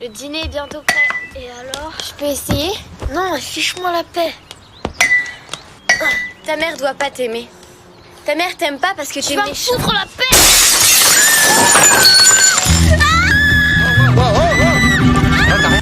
Le dîner est bientôt prêt. Et alors, je peux essayer? Non, fiche-moi la paix. Ta mère doit pas t'aimer. Ta mère t'aime pas parce que tu es vas me méchant. foutre la paix.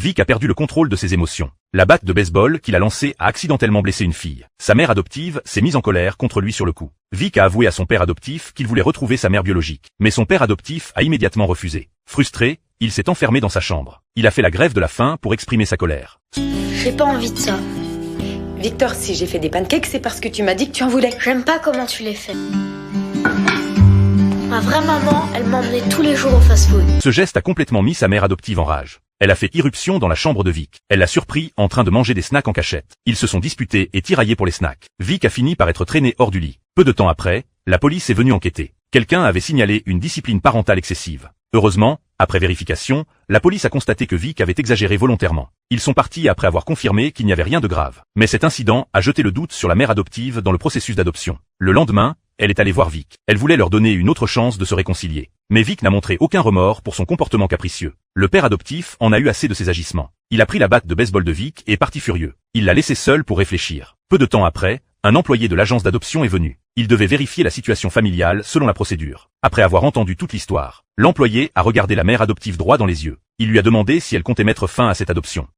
Vic a perdu le contrôle de ses émotions. La batte de baseball qu'il a lancée a accidentellement blessé une fille. Sa mère adoptive s'est mise en colère contre lui sur le coup. Vic a avoué à son père adoptif qu'il voulait retrouver sa mère biologique. Mais son père adoptif a immédiatement refusé. Frustré, il s'est enfermé dans sa chambre. Il a fait la grève de la faim pour exprimer sa colère. J'ai pas envie de ça. Victor, si j'ai fait des pancakes, c'est parce que tu m'as dit que tu en voulais. J'aime pas comment tu les fais. Ma vraie maman, elle m'emmenait tous les jours au fast-food. Ce geste a complètement mis sa mère adoptive en rage. Elle a fait irruption dans la chambre de Vic. Elle l'a surpris en train de manger des snacks en cachette. Ils se sont disputés et tiraillés pour les snacks. Vic a fini par être traîné hors du lit. Peu de temps après, la police est venue enquêter. Quelqu'un avait signalé une discipline parentale excessive. Heureusement, après vérification, la police a constaté que Vic avait exagéré volontairement. Ils sont partis après avoir confirmé qu'il n'y avait rien de grave. Mais cet incident a jeté le doute sur la mère adoptive dans le processus d'adoption. Le lendemain, elle est allée voir Vic. Elle voulait leur donner une autre chance de se réconcilier. Mais Vic n'a montré aucun remords pour son comportement capricieux. Le père adoptif en a eu assez de ses agissements. Il a pris la batte de baseball de Vic et est parti furieux. Il l'a laissé seul pour réfléchir. Peu de temps après, un employé de l'agence d'adoption est venu. Il devait vérifier la situation familiale selon la procédure. Après avoir entendu toute l'histoire, l'employé a regardé la mère adoptive droit dans les yeux. Il lui a demandé si elle comptait mettre fin à cette adoption.